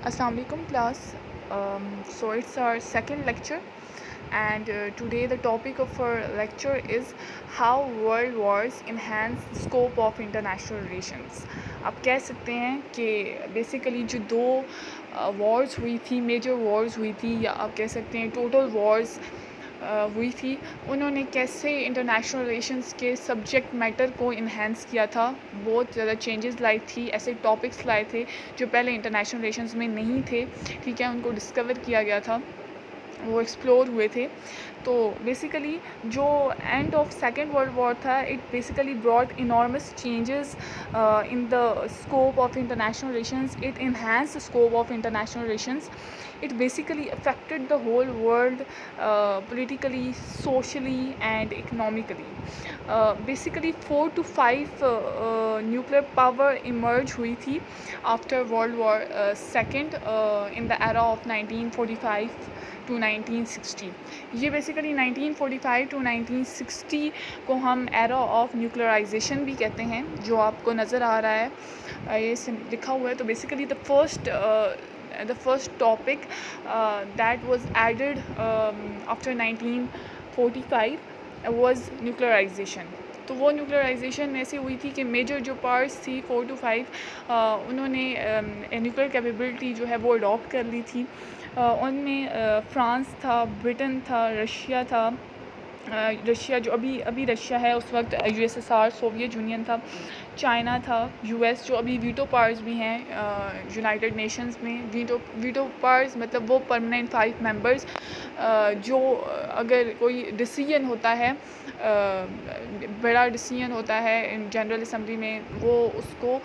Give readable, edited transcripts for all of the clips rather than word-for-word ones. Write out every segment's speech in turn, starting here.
Assalamu alaikum class. So it's our second lecture, and today the topic of our lecture is how world wars enhance the scope of international relations. آپ کہہ سکتے ہیں کہ basically جو دو wars ہوئی تھی، major wars ہوئی تھی، یا آپ کہہ سکتے ہیں ٹوٹل وارز ہوئی تھی، انہوں نے کیسے انٹرنیشنل ریلیشنز کے سبجیکٹ میٹر کو انہینس کیا تھا، بہت زیادہ چینجز لائی تھی، ایسے ٹاپکس لائے تھے جو پہلے انٹرنیشنل ریلیشنز میں نہیں تھے، ٹھیک ہے، ان کو ڈسکور کیا گیا تھا، وہ ایکسپلور ہوئے تھے. تو بیسیکلی جو end of second world war تھا، it basically brought enormous changes in the scope of international relations. It enhance the scope of international relations. It basically affected the whole world politically, socially and economically. Basically 4 to 5 nuclear power emerge ہوئی تھی after World War II in the era of 1945 to 1960. یہ basically 1945 to 1960 کو ہم era of نیوکلرائزیشن بھی کہتے ہیں، جو آپ کو نظر آ رہا ہے، یہ لکھا ہوا ہے. تو basically the first topic that was added after 1945 was nuclearization. تو وہ نیوکلرائزیشن ایسی ہوئی تھی کہ میجر جو پارٹس تھی 4 to 5 انہوں نے نیوکلیر کیپیبلٹی جو ہے وہ اڈاپٹ کر لی تھی. ان میں فرانس تھا، برٹن تھا، رشیا تھا. رشیا جو ابھی رشیا ہے، اس وقت USSR سوویت یونین تھا. چائنا تھا، US جو ابھی ویٹو پاورز بھی ہیں یونائٹڈ نیشنز میں. ویٹو پاورز مطلب وہ پرماننٹ 5 ممبرز جو اگر کوئی ڈیسیژن ہوتا ہے، بڑا ڈیسیژن ہوتا ہے جنرل اسمبلی میں، وہ اس کو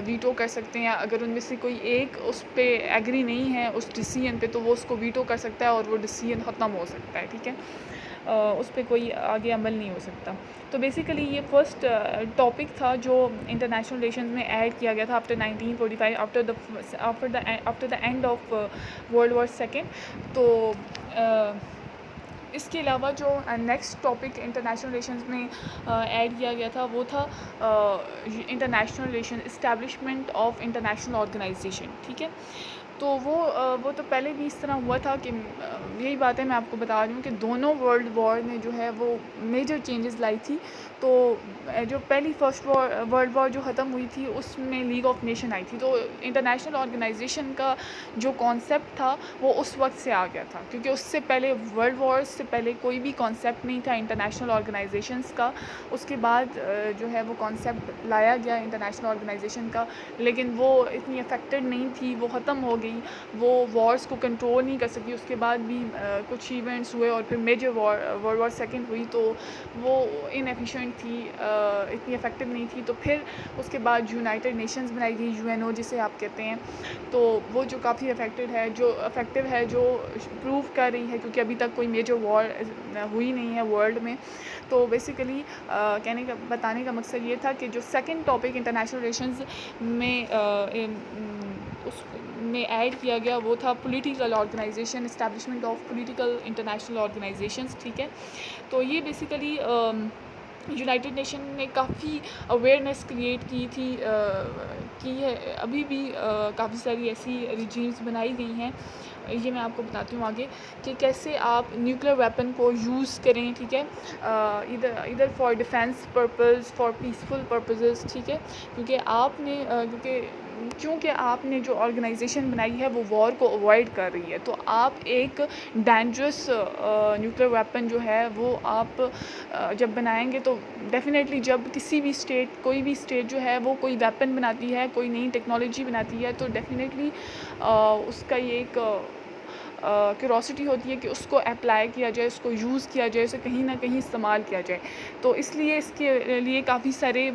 ویٹو کر سکتے ہیں. اگر ان میں سے کوئی ایک اس پہ ایگری نہیں ہے اس ڈیسیژن پہ، تو وہ اس کو ویٹو کر سکتا ہے اور وہ ڈیسیژن ختم ہو سکتا ہے، ٹھیک ہے، اس پہ کوئی آگے عمل نہیں ہو سکتا. تو بیسیکلی یہ فرسٹ ٹاپک تھا جو انٹرنیشنل ریلیشنز میں ایڈ کیا گیا تھا after 1945، after the end of world war second. تو اس کے علاوہ جو نیکسٹ ٹاپک انٹرنیشنل ریلیشنز میں ایڈ کیا گیا تھا وہ تھا international relation, establishment of international organization, ٹھیک ہے. تو وہ تو پہلے بھی اس طرح ہوا تھا کہ یہی بات ہے میں آپ کو بتا رہی ہوں کہ دونوں ورلڈ وار نے جو ہے وہ میجر چینجز لائی تھی. تو جو پہلی فرسٹ ورلڈ وار جو ختم ہوئی تھی اس میں لیگ آف نیشن آئی تھی. تو انٹرنیشنل آرگنائزیشن کا جو کانسیپٹ تھا وہ اس وقت سے آ گیا تھا، کیونکہ اس سے پہلے ورلڈ وارز سے پہلے کوئی بھی کانسیپٹ نہیں تھا انٹرنیشنل آرگنائزیشنس کا. اس کے بعد جو ہے وہ کانسیپٹ لایا گیا انٹرنیشنل آرگنائزیشن کا، لیکن وہ اتنی افیکٹڈ نہیں تھی، وہ ختم ہو گئی، وہ وارز کو کنٹرول نہیں کر سکی. اس کے بعد بھی کچھ ایونٹس ہوئے اور پھر میجر ورلڈ وار سیکنڈ ہوئی، تو وہ ان ایفیشینٹ تھی، اتنی افیکٹو نہیں تھی. تو پھر اس کے بعد یونائٹڈ نیشنز بنائی گئی، UNO جسے آپ کہتے ہیں. تو وہ جو کافی افیکٹو ہے، جو پروو کر رہی ہے، کیونکہ ابھی تک کوئی میجر وار ہوئی نہیں ہے ورلڈ میں. تو بیسیکلی بتانے کا مقصد یہ تھا کہ جو سیکنڈ ٹاپک انٹرنیشنل ریلیشنز میں اس میں ایڈ کیا گیا وہ تھا political organization, establishment of political international organizations, ٹھیک ہے. تو یہ بیسیکلی یونائٹڈ نیشن نے کافی اویئرنیس کریٹ کی ہے. ابھی بھی کافی ساری ایسی ریجیمز بنائی گئی ہیں. یہ میں آپ کو بتاتی ہوں آگے کہ کیسے آپ نیوکلیر ویپن کو یوز کریں، ٹھیک ہے، ادھر for defence purpose, for peaceful purposes, ٹھیک ہے. کیونکہ آپ نے جو آرگنائزیشن بنائی ہے وہ وار کو اوائڈ کر رہی ہے، تو آپ ایک ڈینجرس نیوکلیر ویپن جو ہے وہ آپ جب بنائیں گے تو ڈیفینیٹلی جب کوئی بھی اسٹیٹ جو ہے وہ کوئی ویپن بناتی ہے، کوئی نئی ٹیکنالوجی بناتی ہے، تو ڈیفینیٹلی اس کا یہ ایک کیوروسٹی ہوتی ہے کہ اس کو اپلائی کیا جائے، اس کو یوز کیا جائے، اسے کہیں نہ کہیں استعمال کیا جائے. تو اس لیے اس کے لیے کافی سارے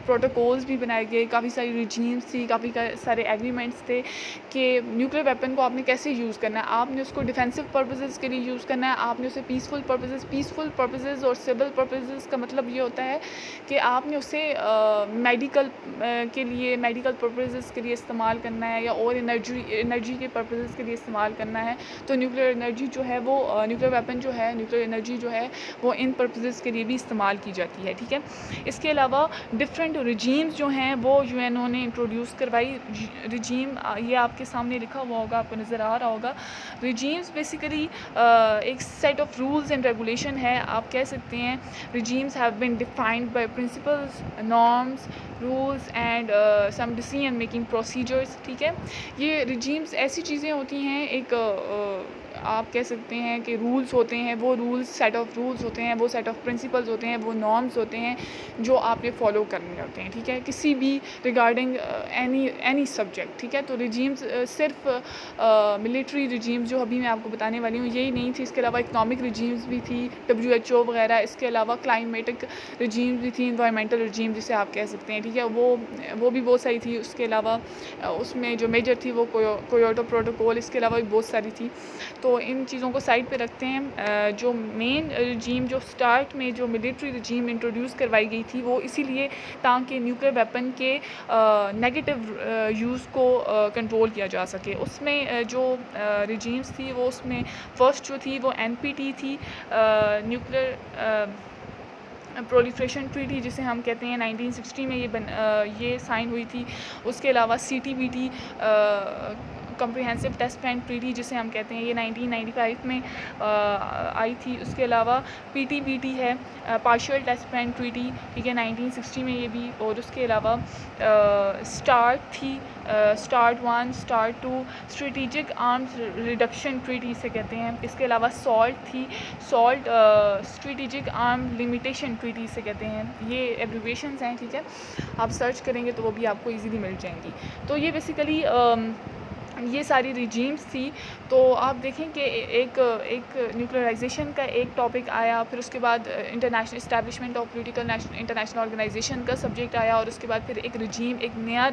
پروٹوکولز بھی بنائے گئے، کافی ساری ریجیمز تھی، کافی سارے ایگریمنٹس تھے کہ نیوکلیر ویپن کو آپ نے کیسے یوز کرنا ہے. آپ نے اس کو ڈیفینسو پرپزز کے لیے یوز کرنا ہے، آپ نے اسے پیسفل پرپزز اور سول پرپزز کا مطلب یہ ہوتا ہے کہ آپ نے اسے میڈیکل پرپزز کے لیے استعمال کرنا ہے، یا اور انرجی کے پرپزز کے لیے استعمال کرنا کرنا ہے تو نیوکلیر انرجی جو ہے وہ نیوکلیر ویپن جو ہے نیوکلیر انرجی جو ہے وہ ان پرپزز کے لیے بھی استعمال کی جاتی ہے. ٹھیک ہے. اس کے علاوہ ڈفرینٹ رجیمز جو ہیں وہ UN نے انٹروڈیوس کروائی. رجیم یہ آپ کے سامنے لکھا ہوا ہوگا, آپ کو نظر آ رہا ہوگا. رجیمز بیسیکلی ایک set of rules and regulation ہے, آپ کہہ سکتے ہیں. regimes have been defined by principles, norms, rules and some decision making procedures. ٹھیک ہے. یہ regimes ایسی چیزیں ہوتی ہیں, ایک آپ کہہ سکتے ہیں کہ رولز ہوتے ہیں, وہ رولز سیٹ آف رولز ہوتے ہیں, وہ سیٹ آف پرنسپلز ہوتے ہیں, وہ نارمز ہوتے ہیں جو آپ نے فالو کرنے ہوتے ہیں. ٹھیک ہے. کسی بھی ریگارڈنگ اینی سبجیکٹ. ٹھیک ہے. تو رجیمز صرف ملٹری رجیمز جو ابھی میں آپ کو بتانے والی ہوں یہی نہیں تھی, اس کے علاوہ اکنامک رجیمز بھی تھی, WHO وغیرہ. اس کے علاوہ کلائمیٹک رجیمز بھی تھی, انوائرمنٹل رجیم جسے آپ کہہ سکتے ہیں. ٹھیک ہے. وہ بھی بہت ساری تھی. اس کے علاوہ اس میں جو میجر تھی وہ کویوٹو پروٹوکول, اس کے علاوہ بھی بہت ساری تھی. تو ان چیزوں کو سائڈ پہ رکھتے ہیں. جو مین رجیم جو سٹارٹ میں جو ملٹری رجیم انٹروڈیوس کروائی گئی تھی وہ اسی لیے تاکہ نیوکلیر ویپن کے نیگیٹو یوز کو کنٹرول کیا جا سکے. اس میں جو رجیمز تھی وہ اس میں فرسٹ جو تھی وہ NPT تھی, نیوکلیر پرولیفریشن ٹریٹی جسے ہم کہتے ہیں. 1960 میں یہ سائن ہوئی تھی. اس کے علاوہ CTBT comprehensive test ban treaty جسے ہم کہتے ہیں, یہ 1995 میں آئی تھی. اس کے علاوہ PTBT ہے, پارشل ٹیسٹ بین ٹریٹی. ٹھیک ہے. 1960 میں یہ بھی. اور اس کے علاوہ START تھی, START 1, START 2, strategic arms reduction treaty اسے کہتے ہیں. اس کے علاوہ SALT تھی, SALT اسٹریٹیجک آرم لمیٹیشن ٹریٹی اسے کہتے ہیں. یہ ایبریویشنز ہیں. ٹھیک ہے. آپ سرچ کریں گے تو وہ بھی آپ کو ایزیلی مل جائیں گی. تو یہ بیسیکلی یہ ساری رجیمز تھی. تو آپ دیکھیں کہ ایک نیوکلرائزیشن کا ایک ٹاپک آیا, پھر اس کے بعد international establishment of political international organization کا سبجیکٹ آیا, اور اس کے بعد پھر ایک رجیم, ایک نیا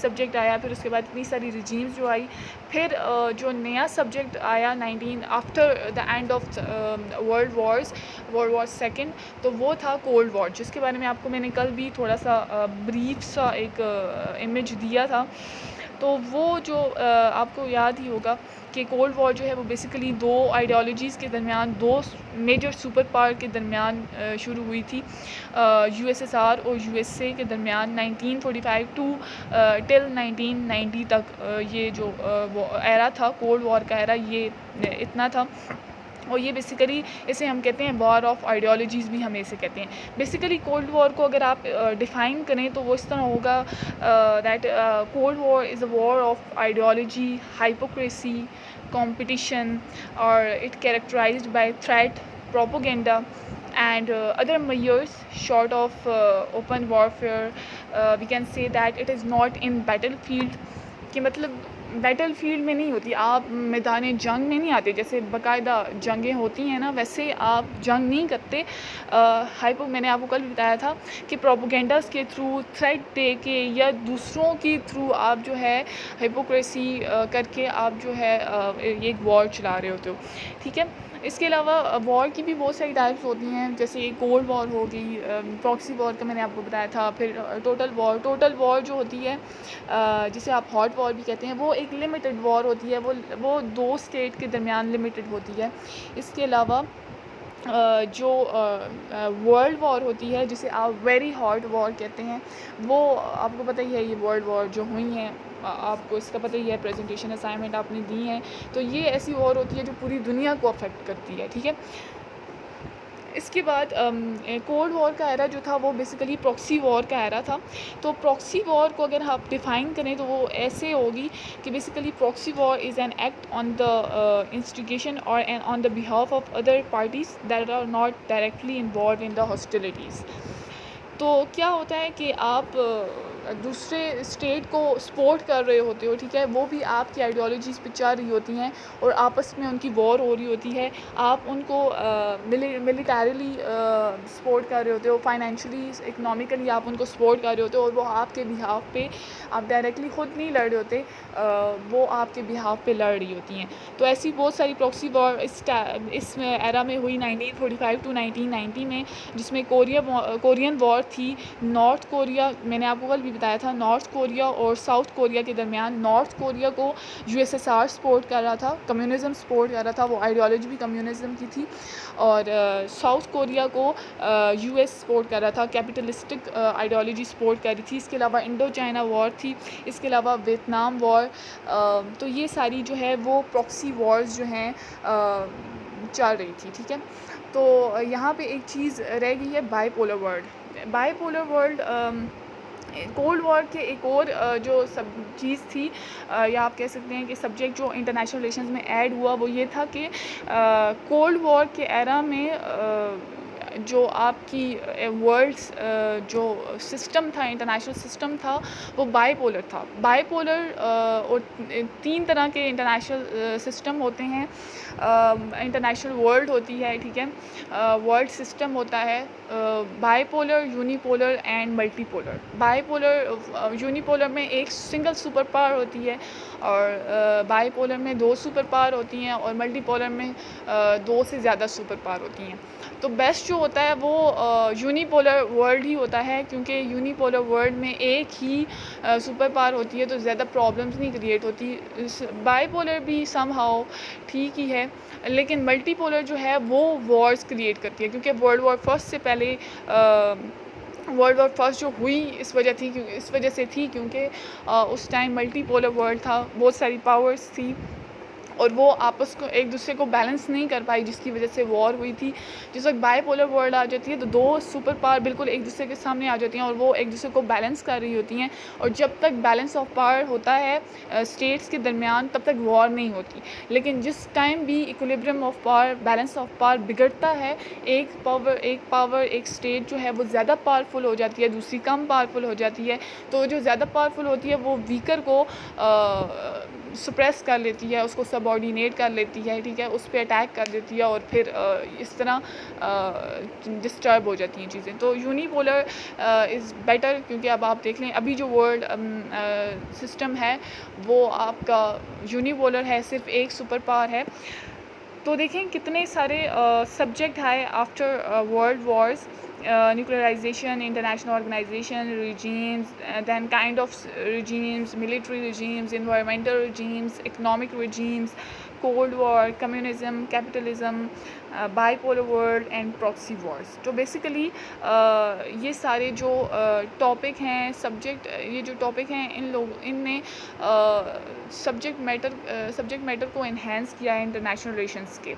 سبجیکٹ آیا. پھر اس کے بعد اتنی ساری رجیمز جو آئی. پھر جو نیا سبجیکٹ آیا after the end of world war second, تو وہ تھا کولڈ وار, جس کے بارے میں آپ کو میں نے کل بھی تھوڑا سا بریف سا ایک امیج دیا تھا. تو وہ جو آپ کو یاد ہی ہوگا کہ کولڈ وار جو ہے وہ بیسیکلی دو آئیڈیالوجیز کے درمیان, دو میجر سپر پاور کے درمیان شروع ہوئی تھی. USSR اور USA کے درمیان 1945 ٹو ٹل 1990 تک یہ جو ایرا تھا کولڈ وار کا ایرا, یہ اتنا تھا. اور یہ بیسیکلی اسے ہم کہتے ہیں وار آف آئیڈیالوجیز بھی ہم اسے کہتے ہیں. بیسیکلی کولڈ وار کو اگر آپ ڈیفائن کریں تو وہ اس طرح ہوگا that cold war is a war of ideology, hypocrisy, competition, or it characterized by threat, propaganda and other measures short of open warfare. We can say that it is not in battlefield, کہ مطلب battle field میں نہیں ہوتی, آپ میدان جنگ میں نہیں آتے. جیسے باقاعدہ جنگیں ہوتی ہیں نا, ویسے آپ جنگ نہیں کرتے. میں نے آپ کو کل بھی بتایا تھا کہ پروپیگنڈاز کے تھرو, تھریٹ دے کے, یا دوسروں کے تھرو آپ جو ہے ہائپوکریسی کر کے آپ جو ہے ایک وار چلا رہے ہوتے ہو. ٹھیک ہے. اس کے علاوہ وار کی بھی بہت ساری ٹائپس ہوتی ہیں, جیسے کولڈ وار ہو گئی, پراکسی وار کا میں نے آپ کو بتایا تھا. پھر ٹوٹل وار جو ہوتی ہے جسے آپ ہاٹ وار بھی کہتے ہیں, وہ ایک لمیٹڈ وار ہوتی ہے, وہ دو اسٹیٹ کے درمیان لمیٹڈ ہوتی ہے. اس کے علاوہ جو ورلڈ وار ہوتی ہے جسے آپ ویری ہاٹ وار کہتے ہیں, وہ آپ کو پتہ ہی ہے یہ ورلڈ وار جو ہوئی ہیں, آپ کو اس کا پتہ ہی ہے, پریزنٹیشن اسائنمنٹ آپ نے دی ہیں. تو یہ ایسی وار ہوتی ہے جو پوری دنیا کو افیکٹ کرتی ہے. ٹھیک ہے. اس کے بعد کولڈ وار کا ایرا جو تھا وہ بیسیکلی پراکسی وار کا ایرا تھا. تو پراکسی وار کو اگر آپ ڈیفائن کریں تو وہ ایسے ہوگی کہ basically proxy war is an act on the instigation or on the behalf of other parties that are not directly involved in the hostilities. تو کیا ہوتا ہے کہ آپ دوسرے اسٹیٹ کو سپورٹ کر رہے ہوتے ہو, ٹھیک ہے, وہ بھی آپ کی آئیڈیالوجیز پہ چل رہی ہوتی ہیں اور آپس میں ان کی وار ہو رہی ہوتی ہے. آپ ان کو ملیٹریلی سپورٹ کر رہے ہوتے ہو, فائنینشلی, اکنامیکلی آپ ان کو سپورٹ کر رہے ہوتے ہو, اور وہ آپ کے بہاف پہ, آپ ڈائریکٹلی خود نہیں لڑ رہے ہوتے, وہ آپ کے بہاف پہ لڑ رہی ہوتی ہیں. تو ایسی بہت ساری پراکسی وار اس ایرا میں ہوئی 1945 ٹو 1990 میں, جس میں کورین وار تھی. نارتھ کوریا, میں نے آپ کو کل بھی بتایا تھا نارتھ کوریا اور ساؤتھ کوریا کے درمیان. نارتھ کوریا کو USSR سپورٹ کر رہا تھا, کمیونزم سپورٹ کر رہا تھا, وہ آئیڈیالوجی بھی کمیونزم کی تھی, اور ساؤتھ کوریا کو US سپورٹ کر رہا تھا, کیپیٹلسٹک آئیڈیالوجی سپورٹ کر رہی تھی. اس کے علاوہ انڈو چائنا وار تھی, اس کے علاوہ ویتنام وار. تو یہ ساری جو ہے وہ پراکسی وارز جو ہیں چل رہی تھی, ٹھیک ہے. تو یہاں پہ ایک چیز رہ گئی ہے bipolar world. Bipolar world cold war کے ایک اور جو چیز تھی, یا آپ کہہ سکتے ہیں کہ سبجیکٹ جو انٹرنیشنل ریلیشنز میں ایڈ ہوا, وہ یہ تھا کہ کولڈ وار کے ایرا میں جو آپ کی ورلڈس جو سسٹم تھا, انٹرنیشنل سسٹم تھا, وہ بائی پولر تھا. بائی پولر اور 3 طرح کے انٹرنیشنل سسٹم ہوتے ہیں. انٹرنیشنل ورلڈ ہوتی ہے, ٹھیک ہے, ورلڈ سسٹم ہوتا ہے, by polar, uni polar and multi polar. By polar, uni polar میں ایک سنگل سپر پاور ہوتی ہے, اور بائی پولر میں 2 سپر پاور ہوتی ہیں, اور ملٹی پولر میں 2 سے زیادہ سپر پاور ہوتی ہیں. تو بیسٹ جو ہوتا ہے وہ یونی پولر ورلڈ ہی ہوتا ہے, کیونکہ یونی پولر ورلڈ میں ایک ہی سپر پاور ہوتی ہے, تو زیادہ پرابلمس نہیں کریٹ ہوتی. بائی پولر بھی سم ہاؤ ٹھیک ہی ہے, لیکن ملٹی پولر جو ہے وہ وارز کریٹ کرتی ہے, کیونکہ ورلڈ وار فرسٹ سے پہلے ورلڈ وار فرسٹ جو ہوئی اس وجہ سے تھی کیونکہ اس ٹائم ملٹی پولر ورلڈ تھا, بہت ساری پاورز تھی, اور وہ آپس کو ایک دوسرے کو بیلنس نہیں کر پائی, جس کی وجہ سے وار ہوئی تھی. جس وقت بائی پولر ورلڈ آ جاتی ہے تو 2 سپر پاور بالکل ایک دوسرے کے سامنے آ جاتی ہیں, اور وہ ایک دوسرے کو بیلنس کر رہی ہوتی ہیں, اور جب تک بیلنس آف پاور ہوتا ہے اسٹیٹس کے درمیان تب تک وار نہیں ہوتی. لیکن جس ٹائم بھی equilibrium of power, balance of power بگڑتا ہے, ایک پاور ایک اسٹیٹ جو ہے وہ زیادہ پاورفل ہو جاتی ہے, دوسری کم پاورفل ہو جاتی ہے, تو جو زیادہ پاورفل ہوتی ہے وہ ویکر کو سپریس کر لیتی ہے, اس کو سب آرڈینیٹ کر لیتی ہے, ٹھیک ہے, اس پہ اٹیک کر دیتی ہے, اور پھر اس طرح ڈسٹرب ہو جاتی ہیں چیزیں. تو یونی پولر از بیٹر, کیونکہ اب آپ دیکھ لیں ابھی جو ورلڈ سسٹم ہے وہ آپ کا یونی پولر ہے, صرف ایک سپر پاور ہے. تو دیکھیں کتنے سارے سبجیکٹ آئے after world wars, nuclearization, international organization, regimes, then kind of regimes, military regimes, environmental regimes, economic regimes, cold war, communism, capitalism, bipolar world and proxy wars. تو بیسیکلی یہ سارے جو ٹاپک ہیں, سبجیکٹ, یہ جو ٹاپک ہیں ان نے سبجیکٹ میٹر کو انہینس کیا ہے انٹرنیشنل ریلیشنز کے.